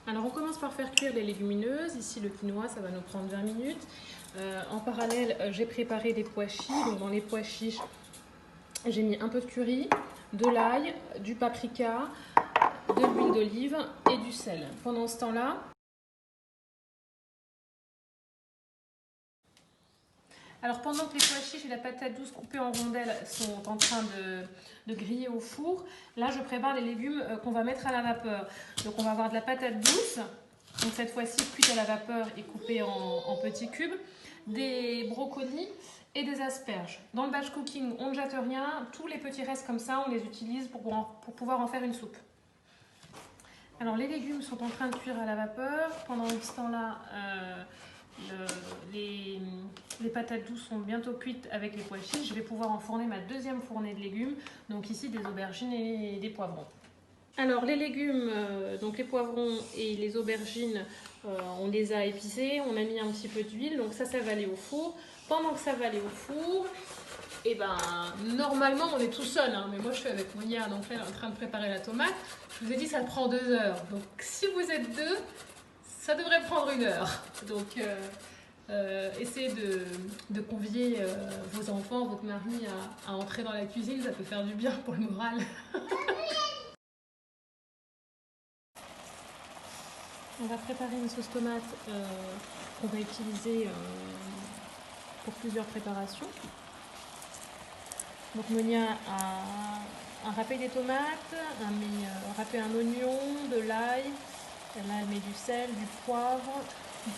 Alors on commence par faire cuire les légumineuses. Ici le quinoa, ça va nous prendre 20 minutes. En parallèle, j'ai préparé des pois chiches. Donc dans les pois chiches, j'ai mis un peu de curry, de l'ail, du paprika, de l'huile d'olive et du sel. Pendant ce temps-là, alors pendant que les pois chiches et la patate douce coupée en rondelles sont en train de griller au four, là je prépare les légumes qu'on va mettre à la vapeur. Donc on va avoir de la patate douce, donc cette fois-ci cuite à la vapeur et coupée en petits cubes, des brocolis et des asperges. Dans le batch cooking, on ne jette rien, tous les petits restes comme ça, on les utilise pour pouvoir en faire une soupe. Alors les légumes sont en train de cuire à la vapeur. Pendant ce temps-là, les patates douces sont bientôt cuites avec les pois chiches. Je vais pouvoir enfourner ma deuxième fournée de légumes. Donc ici des aubergines et des poivrons. Alors les légumes, donc les poivrons et les aubergines, on les a épicés. On a mis un petit peu d'huile. Donc ça va aller au four. Pendant que ça va aller au four, et ben normalement on est tout seul, hein, mais moi je suis avec Monia, donc là elle est en train de préparer la tomate. Je vous ai dit ça prend 2 heures, donc si vous êtes deux, ça devrait prendre 1 heure. Donc essayez de convier vos enfants, votre mari à entrer dans la cuisine, ça peut faire du bien pour le moral. On va préparer une sauce tomate qu'on va utiliser pour plusieurs préparations. Donc Monia a râpé des tomates, a râpé un oignon, de l'ail, elle met du sel, du poivre,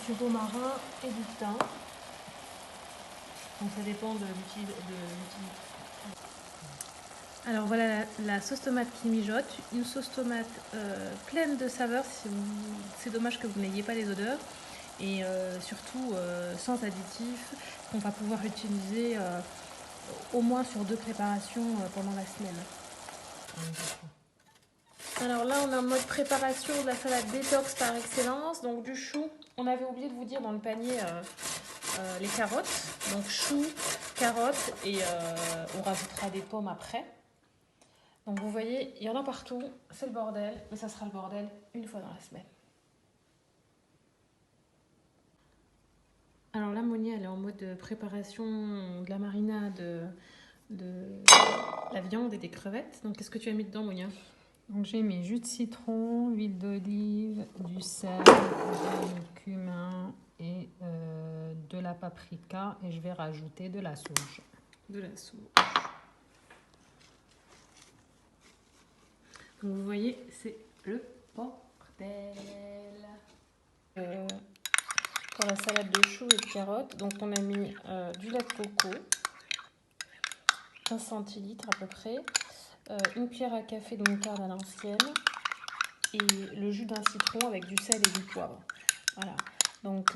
du romarin et du thym. Donc ça dépend de l'utilité. Alors voilà la sauce tomate qui mijote, une sauce tomate pleine de saveurs. C'est dommage que vous n'ayez pas les odeurs. Et surtout sans additifs qu'on va pouvoir utiliser au moins sur 2 préparations pendant la semaine. Alors là on est en mode préparation de la salade détox par excellence. Donc du chou, on avait oublié de vous dire dans le panier les carottes. Donc chou, carottes et on rajoutera des pommes après. Donc vous voyez, il y en a partout, c'est le bordel, mais ça sera le bordel une fois dans la semaine. Alors là, Monia, elle est en mode préparation de la marinade de la viande et des crevettes. Donc qu'est-ce que tu as mis dedans, Monia? Donc j'ai mis jus de citron, huile d'olive, du sel, du cumin et de la paprika. Et je vais rajouter de la sauge. De la sauge. Donc vous voyez, c'est le bordel. Pour la salade de choux et de carottes, donc on a mis du lait de coco, 15 centilitres à peu près, une cuillère à café de moutarde à l'ancienne et le jus d'un citron avec du sel et du poivre. Voilà. Donc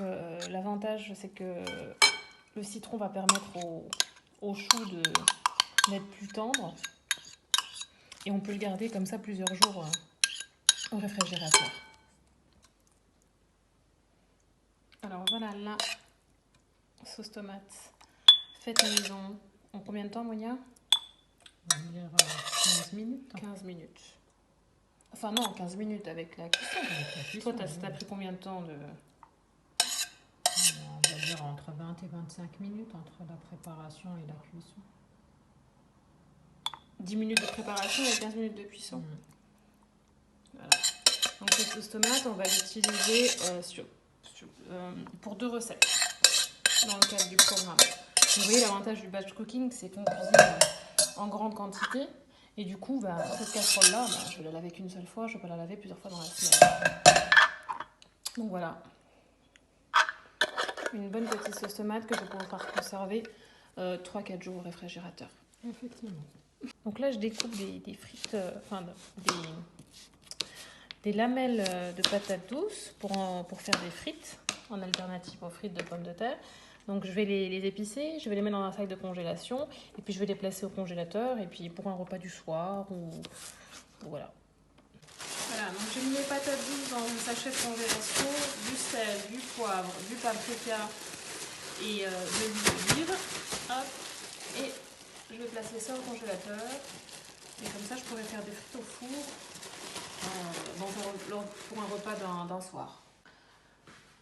l'avantage c'est que le citron va permettre au chou d'être plus tendre et on peut le garder comme ça plusieurs jours au réfrigérateur. Alors voilà la sauce tomate faite maison. En combien de temps, Monia? On va dire 15 minutes. 15 minutes. Enfin non, 15 minutes avec la cuisson. Toi, t'as pris combien de temps de... On va dire entre 20 et 25 minutes entre la préparation et la cuisson. 10 minutes de préparation et 15 minutes de cuisson. Voilà. Donc cette sauce tomate, on va l'utiliser pour 2 recettes dans le cadre du programme. Vous voyez, l'avantage du batch cooking, c'est qu'on cuisine en grande quantité. Et du coup, cette casserole-là, je vais la laver qu'une seule fois, je ne vais pas la laver plusieurs fois dans la semaine. Donc voilà. Une bonne petite sauce tomate que je vais pouvoir conserver 3-4 jours au réfrigérateur. Effectivement. Donc là, je découpe des frites, des lamelles de patates douces pour faire des frites en alternative aux frites de pommes de terre. Donc je vais les épicer, je vais les mettre dans un sac de congélation et puis je vais les placer au congélateur et puis pour un repas du soir ou voilà. Voilà, donc j'ai mis les patates douces dans un sachet de congélation, du sel, du poivre, du paprika et de l'huile d'olive. Hop, et je vais placer ça au congélateur et comme ça je pourrai faire des frites au four pour un repas d'un soir.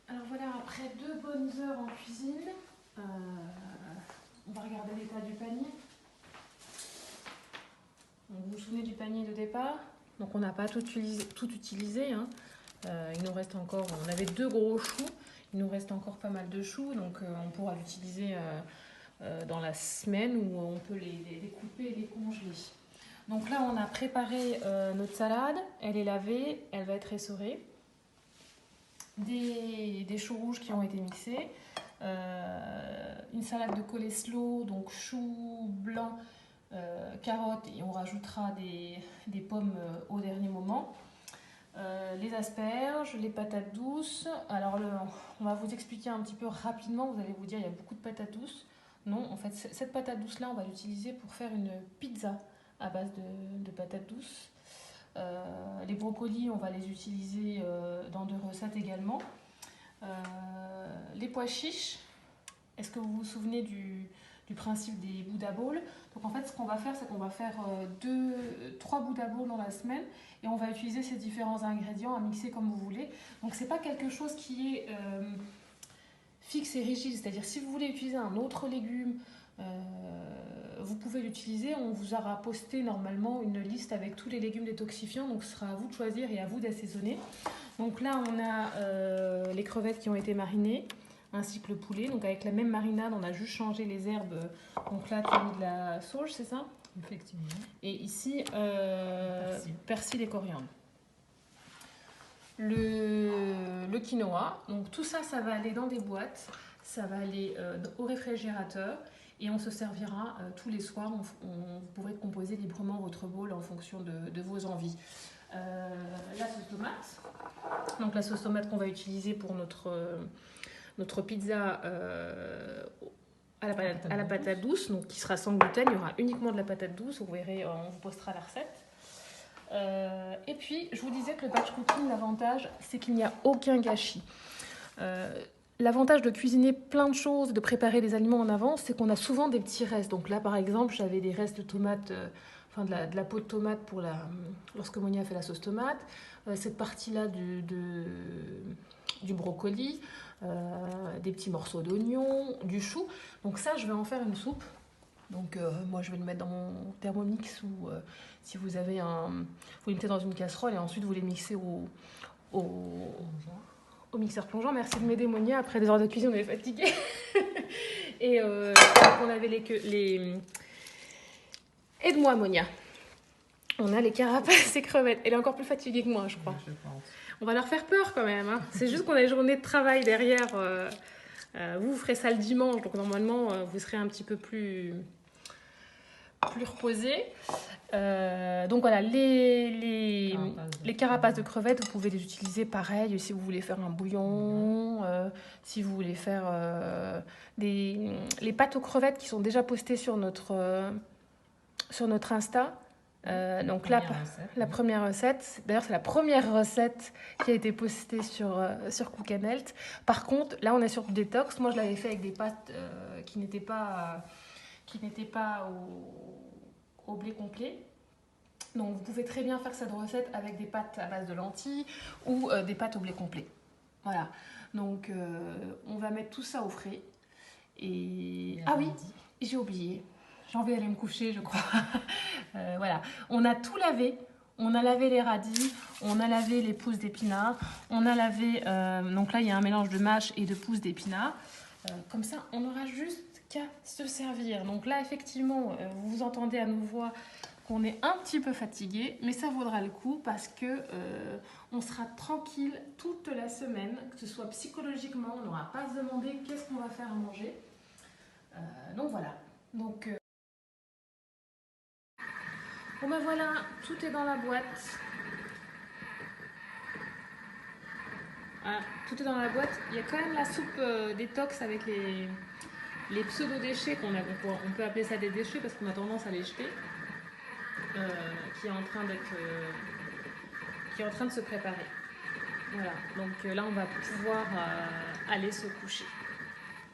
Alors voilà, après 2 bonnes heures en cuisine, on va regarder l'état du panier. Donc, vous vous souvenez du panier de départ? Donc on n'a pas tout utilisé. Hein. Il nous reste encore, on avait 2 gros choux, il nous reste encore pas mal de choux, donc on pourra l'utiliser dans la semaine où on peut les couper et les congeler. Donc là on a préparé notre salade, elle est lavée, elle va être essorée. Des choux rouges qui ont été mixés, une salade de coleslaw, donc choux blancs, carottes, et on rajoutera des pommes au dernier moment. Les asperges, les patates douces. Alors on va vous expliquer un petit peu rapidement, vous allez vous dire il y a beaucoup de patates douces. Non, en fait cette patate douce là on va l'utiliser pour faire une pizza à base de patates douces. Les brocolis on va les utiliser dans 2 recettes également. Les pois chiches, est-ce que vous vous souvenez du principe des Buddha Bowls? Donc en fait ce qu'on va faire c'est qu'on va faire 3 Buddha Bowls dans la semaine et on va utiliser ces différents ingrédients à mixer comme vous voulez. Donc c'est pas quelque chose qui est fixe et rigide, c'est-à-dire si vous voulez utiliser un autre légume vous pouvez l'utiliser. On vous aura posté normalement une liste avec tous les légumes détoxifiants, donc ce sera à vous de choisir et à vous d'assaisonner. Donc là on a les crevettes qui ont été marinées ainsi que le poulet, donc avec la même marinade on a juste changé les herbes. Donc là tu as mis de la sauge, c'est ça? Effectivement. Et ici persil et coriandre. Le quinoa, donc tout ça ça va aller dans des boîtes, ça va aller au réfrigérateur et on se servira tous les soirs. Vous pourrez composer librement votre bowl en fonction de vos envies. La sauce tomate, donc la sauce tomate qu'on va utiliser pour notre pizza à la patate douce, donc qui sera sans gluten, il y aura uniquement de la patate douce, vous verrez, on vous postera la recette. Et puis je vous disais que le batch cooking, l'avantage c'est qu'il n'y a aucun gâchis. L'avantage de cuisiner plein de choses, de préparer des aliments en avance, c'est qu'on a souvent des petits restes. Donc là par exemple j'avais des restes de tomates, de la peau de tomate lorsque Monia a fait la sauce tomate, cette partie là du brocoli, des petits morceaux d'oignon, du chou. Donc ça je vais en faire une soupe. Donc moi je vais le mettre dans mon Thermomix ou si vous avez vous les mettez dans une casserole et ensuite vous les mixez au mixeur plongeant. Merci de m'aider Monia, après des heures de cuisine on est fatigué. Et on avait les... Aide-moi Monia. On a les carapaces et crevettes. Elle est encore plus fatiguée que moi je crois. Je pense. On va leur faire peur quand même. Hein. C'est juste qu'on a une journée de travail derrière. Vous ferez ça le dimanche, donc normalement vous serez un petit peu plus reposé. Donc voilà, les carapaces de crevettes, vous pouvez les utiliser pareil si vous voulez faire un bouillon, si vous voulez faire les pâtes aux crevettes qui sont déjà postées sur notre Insta. Donc la première recette, d'ailleurs c'est la première recette qui a été postée sur Cook & Health. Par contre, là on est sur du détox. Moi je l'avais fait avec des pâtes qui n'étaient pas au blé complet. Donc vous pouvez très bien faire cette recette avec des pâtes à base de lentilles ou des pâtes au blé complet. Voilà, donc on va mettre tout ça au frais. Et ah oui, j'ai oublié. J'ai envie d'aller me coucher, je crois. Voilà, on a tout lavé. On a lavé les radis, on a lavé les pousses d'épinards, on a lavé... donc là, il y a un mélange de mâche et de pousses d'épinards. Comme ça, on aura juste qu'à se servir. Donc là, effectivement, vous entendez à nos voix qu'on est un petit peu fatigué, mais ça vaudra le coup parce que on sera tranquille toute la semaine, que ce soit psychologiquement, on n'aura pas à se demander qu'est-ce qu'on va faire à manger. Donc voilà. Donc... Bon ben voilà, tout est dans la boîte. Voilà, tout est dans la boîte. Il y a quand même la soupe détox avec les pseudo-déchets, on peut appeler ça des déchets parce qu'on a tendance à les jeter, qui est en train de se préparer. Voilà, donc là on va pouvoir aller se coucher.